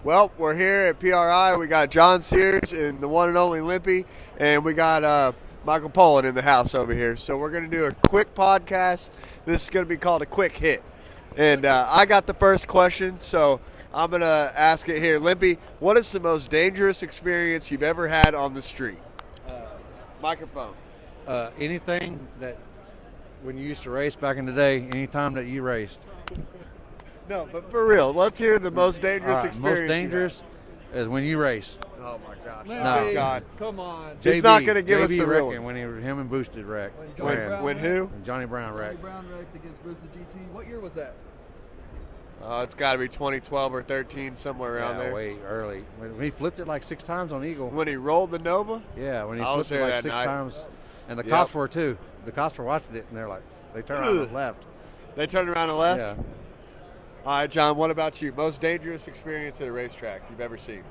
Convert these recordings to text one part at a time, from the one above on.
Well, we're here at PRI. We got John Sears and the one and only Limpy, and we got Michael Pollan in the house over here. So we're going to do a quick podcast. This is going to be called a quick hit. And I got the first question, so I'm going to ask it here. Limpy, what is the most dangerous experience you've ever had on the street? Microphone. Anything that when you used to race back in the day, anytime that you raced. No, but for real, let's hear the most dangerous experience. Most dangerous is when you race. Oh my gosh! No. Oh God! Come on. He's not going to give us JB the real wrecking when him and Boosted wrecked. When who? When Johnny Brown Johnny wrecked. Brown wrecked against Boosted GT. What year was that? It's got to be 2012 or 13, somewhere around there. Way early. When he flipped it like 6 times on Eagle. When he rolled the Nova? Yeah, when he I was flipped it there like that 6 night. times. And the Yep. cops were too. The cops were watching it and they're like, they turned around and left. They turned around and left? Yeah. All right, John, what about you? Most dangerous experience at a racetrack you've ever seen?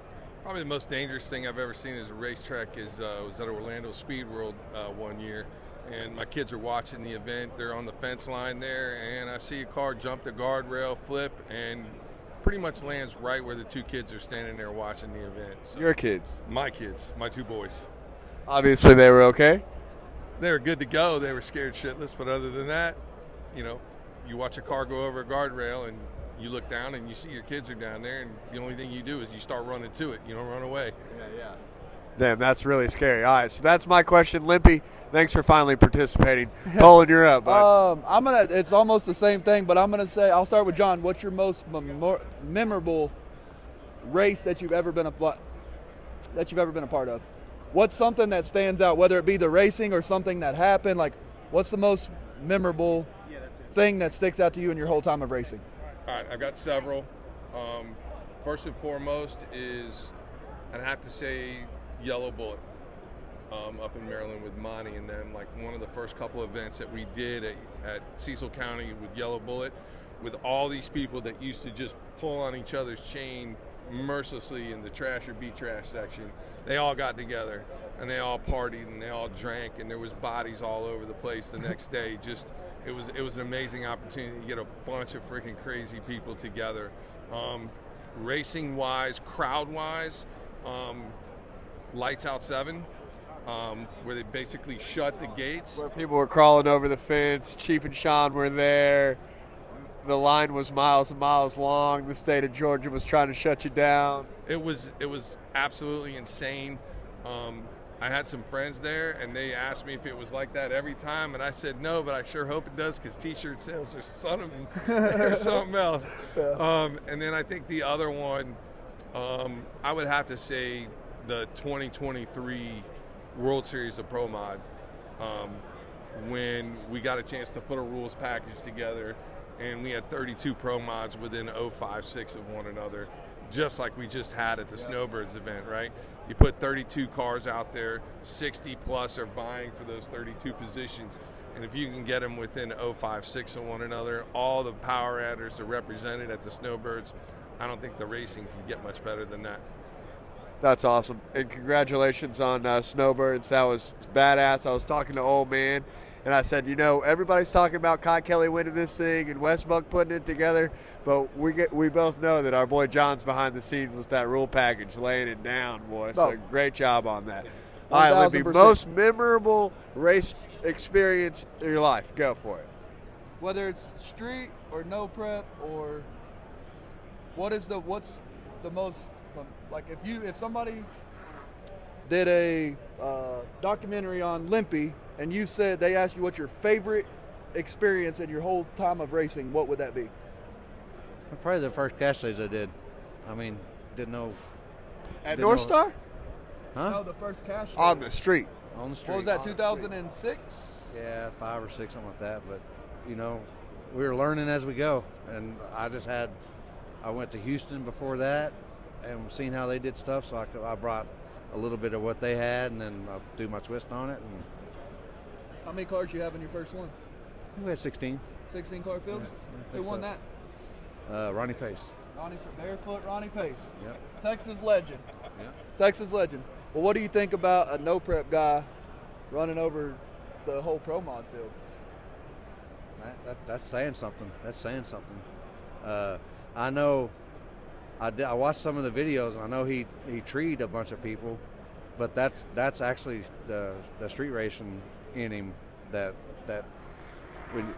Probably the most dangerous thing I've ever seen as a racetrack was at Orlando Speed World one year, and my kids are watching the event. They're on the fence line there, and I see a car jump the guardrail, flip, and pretty much lands right where the 2 kids are standing there watching the event. So Your kids? my kids, my 2 boys. Obviously, they were okay? They were good to go. They were scared shitless, but other than that, you watch a car go over a guardrail and you look down and you see your kids are down there, and the only thing you do is you start running to it. You don't run away. Yeah. Damn, that's really scary. All right, so that's my question. Limpy, thanks for finally participating. Colin, you're up, bud. It's almost the same thing, but I'm gonna say I'll start with John. What's your most memorable race that you've ever been a part of? What's something that stands out, whether it be the racing or something that happened? Like, what's the most memorable thing that sticks out to you in your whole time of racing? All right, I've got several. First and foremost is, I'd have to say, Yellow Bullet up in Maryland with Monty and them. Like one of the first couple events that we did at Cecil County with Yellow Bullet, with all these people that used to just pull on each other's chain mercilessly in the trash or beat trash section. They all got together and they all partied and they all drank, and there was bodies all over the place the next day. Just it was an amazing opportunity to get a bunch of freaking crazy people together. Racing wise, crowd wise, Lights Out 7, where they basically shut the gates. Where people were crawling over the fence. Chief and Sean were there. The line was miles and miles long. The state of Georgia was trying to shut you down. It was absolutely insane. I had some friends there, and they asked me if it was like that every time, and I said no, but I sure hope it does, because T-shirt sales are something else. And then I think the other one, I would have to say the 2023 World Series of Pro Mod, when we got a chance to put a rules package together, and we had 32 Pro Mods within 0.56 of one another, just like we just had at the Snowbirds event, right? You put 32 cars out there, 60 plus are vying for those 32 positions, and if you can get them within 0.56 of one another, all the power adders are represented at the Snowbirds. I don't think the racing can get much better than that. That's awesome. And congratulations on Snowbirds. That was badass. I was talking to Old Man, and I said, everybody's talking about Kai Kelly winning this thing and Westbuck putting it together, but we both know that our boy John's behind the scenes with that rule package, laying it down, boy. So great job on that. All right, Libby, most memorable race experience in your life. Go for it. Whether it's street or no prep, or what's the most, like, if somebody did a documentary on Limpy and they asked you what's your favorite experience in your whole time of racing, what would that be? Probably the first cash days I did. I mean, didn't know. At North Star? Huh? No, the first cash On the street. On the street. What was that, 2006? Yeah, 5 or 6, something like that. But, we were learning as we go. And I went to Houston before that and seen how they did stuff. So I brought a little bit of what they had, and then I'll do my twist on it. And how many cars you have in your first one? I think we had 16. 16 car field? Yeah, Who won so. that? Ronnie Pace. Barefoot Ronnie Pace. Yep. Texas legend. Yep. Texas legend. Well, what do you think about a no prep guy running over the whole pro mod field? That's saying something. I know I watched some of the videos, and I know he treed a bunch of people, but that's actually the street racing in him. That when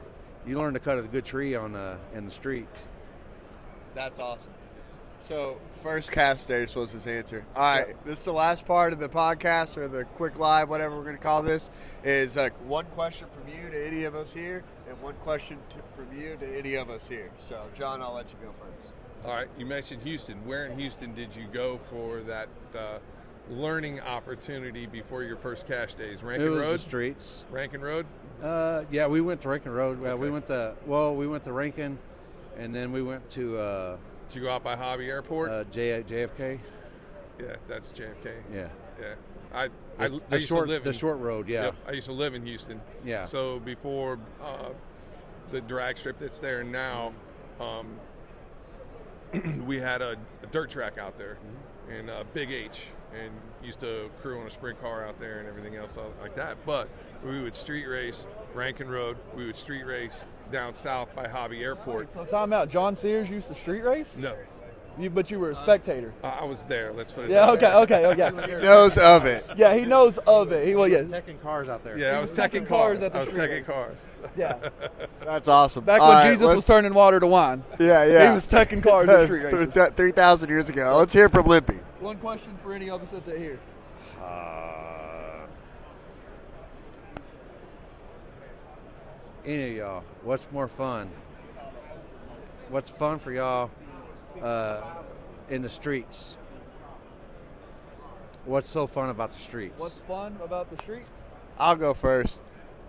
you learn to cut a good tree on in the streets. That's awesome. So, first cast days was his answer. All right, this is the last part of the podcast, or the quick live, whatever we're going to call this, is one question from you to any of us here, and one question from you to any of us here. So, John, I'll let you go first. All right, you mentioned Houston. Where in Houston did you go for that learning opportunity before your first cash days? Rankin It was Road? the streets. Rankin Road? Yeah, we went to Rankin Road. Okay. We went to Rankin, and then we went to Did you go out by Hobby Airport? JFK. Yeah, that's JFK. Yeah. Yeah. I The used short to live the in, short road. Yeah. Yep, I used to live in Houston. Yeah. So before the drag strip that's there now, we had a dirt track out there in Big H, and used to crew on a sprint car out there and everything else like that. But we would street race Rankin Road. We would street race down south by Hobby Airport. So time out. John Sears used to street race? No, But you were a spectator. I was there. Let's put it. Yeah, that way. okay. He knows of it. Yeah, he knows of it. Yeah. Taking cars out there. Yeah, I was taking taking cars cars. at the I was street taking race. cars. Yeah. That's awesome. Back All when right, Jesus let's- was turning water to wine. Yeah. He was taking cars at street races. 3,000 years ago. Let's hear from Limpy. One question for any of us that here. Any of y'all, what's more fun? What's fun for y'all in the streets? What's so fun about the streets? What's fun about the streets? I'll go first.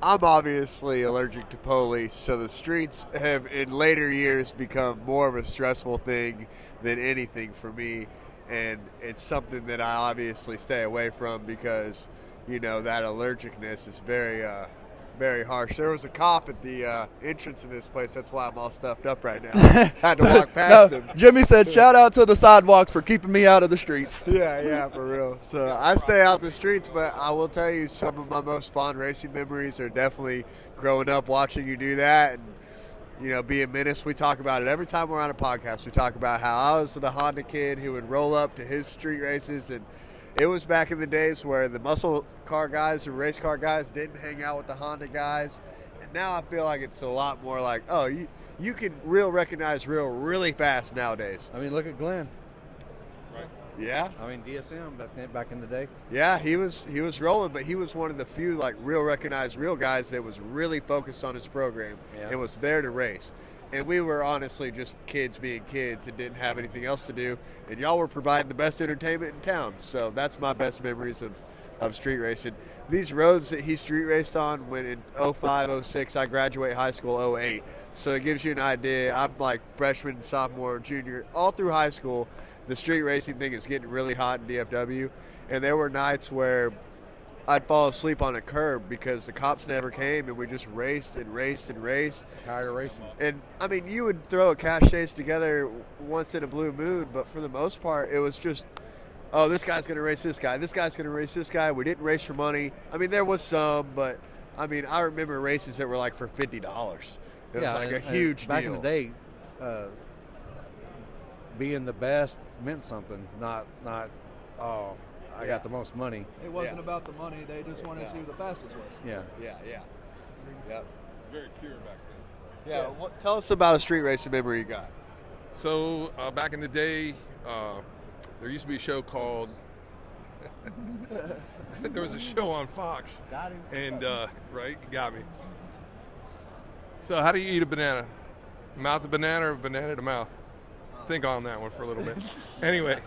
I'm obviously allergic to police, so the streets have in later years become more of a stressful thing than anything for me, and it's something that I obviously stay away from because, that allergicness is very harsh. There was a cop at the entrance of this place. That's why I'm all stuffed up right now. Had to walk past him. Jimmy said, shout out to the sidewalks for keeping me out of the streets. Yeah, for real. So I stay out the streets, but I will tell you some of my most fond racing memories are definitely growing up watching you do that and, be a menace. We talk about it every time we're on a podcast. We talk about how I was the Honda kid who would roll up to his street races, and it was back in the days where the muscle car guys and race car guys didn't hang out with the Honda guys. And now I feel like it's a lot more like, oh, you can recognize really fast nowadays. I mean, look at Glenn. Right. Yeah. I mean, DSM back in the day. Yeah, he was rolling, but he was one of the few recognized real guys that was really focused on his program and was there to race. And we were honestly just kids being kids and didn't have anything else to do. And y'all were providing the best entertainment in town. So that's my best memories of street racing. These roads that he street raced on when in 05, 06, I graduate high school 08. So it gives you an idea. I'm like freshman, sophomore, junior, all through high school. The street racing thing is getting really hot in DFW. And there were nights where I'd fall asleep on a curb because the cops never came, and we just raced and raced and raced. Tired of racing. And, I mean, you would throw a cash chase together once in a blue moon, but for the most part, it was just, oh, this guy's going to race this guy. This guy's going to race this guy. We didn't race for money. I mean, there was some, but, I mean, I remember races that were like for $50. It was like a huge back deal. in the day, being the best meant something, not I got the most money. It wasn't about the money. They just wanted to see who the fastest was. Yeah. Yep. Very pure back then. Yeah, tell us about a street racing memory you got. So back in the day, there used to be a show called. There was a show on Fox. Got him. And right, you got me. So how do you eat a banana? Mouth to banana or banana to mouth? Think on that one for a little bit. Anyway,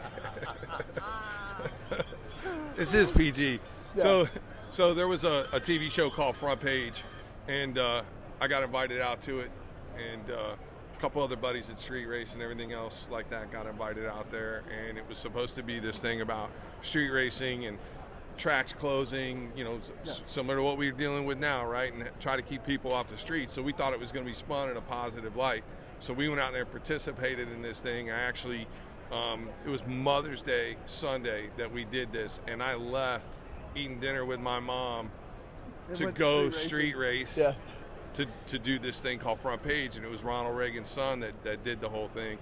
this is PG. So there was a TV show called Front Page, and I got invited out to it, and a couple other buddies at street race and everything else like that got invited out there, and it was supposed to be this thing about street racing and tracks closing, similar to what we're dealing with now, right? And try to keep people off the streets. So we thought it was going to be spun in a positive light. So we went out there and participated in this thing. I actually, it was Mother's Day Sunday that we did this, and I left eating dinner with my mom to go street race to do this thing called Front Page, and it was Ronald Reagan's son that did the whole thing.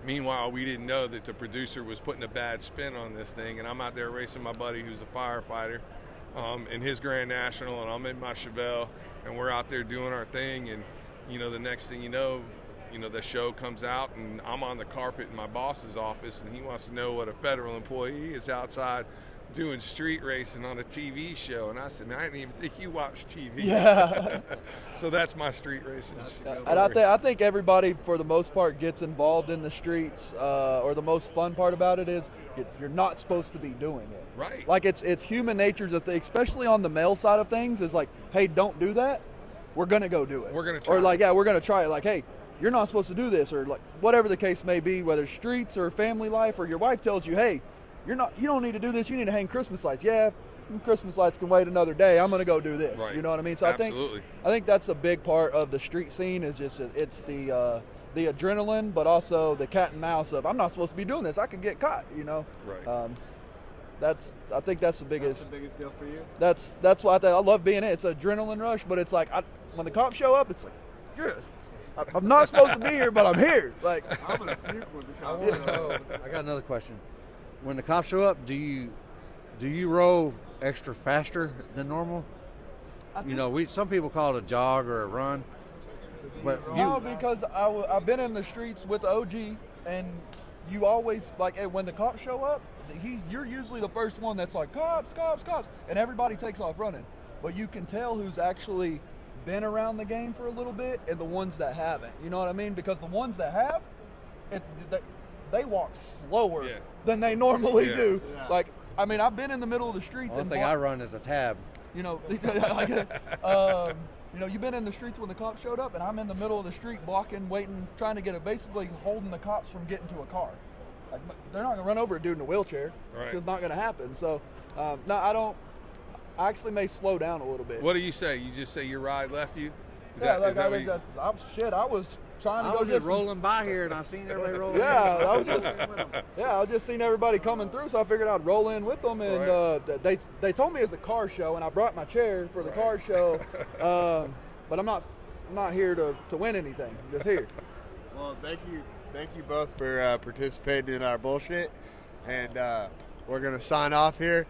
Meanwhile, we didn't know that the producer was putting a bad spin on this thing, and I'm out there racing my buddy who's a firefighter in his Grand National, and I'm in my Chevelle, and we're out there doing our thing, and the next thing you know, the show comes out, and I'm on the carpet in my boss's office, and he wants to know what a federal employee is outside doing street racing on a TV show. And I said, man, I didn't even think you watched TV. Yeah. So that's my street racing story. And I think everybody, for the most part, gets involved in the streets, or the most fun part about it is you're not supposed to be doing it. Right. Like, it's human nature's a thing, especially on the male side of things, is like, hey, don't do that. We're going to go do it. We're going to try Or like, yeah, we're going to try it. Like, hey, you're not supposed to do this, or like whatever the case may be, whether streets or family life, or your wife tells you, hey, you don't need to do this. You need to hang Christmas lights. Yeah, Christmas lights can wait another day. I'm going to go do this. Right. You know what I mean? So Absolutely. I think that's a big part of the street scene, is just it's the adrenaline, but also the cat and mouse of, I'm not supposed to be doing this. I could get caught. Right. I think that's the biggest. That's the biggest deal for you. That's why I love being it. It's an adrenaline rush, but it's like when the cops show up, it's like, yes, I'm not supposed to be here, but I'm here. Like, I'm gonna puke when the I cops want to know. I got another question. When the cops show up, do you roll extra faster than normal? Some people call it a jog or a run, but no, because I've been in the streets with the OG, and you always, like, when the cops show up, you're usually the first one that's like, cops, cops, cops, and everybody takes off running. But you can tell who's actually been around the game for a little bit and the ones that haven't. You know what I mean? Because the ones that have, they walk slower than they normally do. Yeah. Like, I mean, I've been in the middle of the streets. one and thing I run is a tab. you've been in the streets when the cops showed up, and I'm in the middle of the street blocking, waiting, trying to basically holding the cops from getting to a car. Like, they're not gonna run over a dude in a wheelchair. Right. It's just not gonna happen. So, no, I don't. I actually may slow down a little bit. What do you say? You just say your ride left you? I was trying to I go was just rolling by here, and I seen everybody rolling. Yeah, in. I was just seeing everybody coming through, so I figured I'd roll in with them. And they told me it's a car show, and I brought my chair for the car show. But I'm not here to win anything. I'm just here. Well, thank you both for participating in our bullshit, and we're gonna sign off here.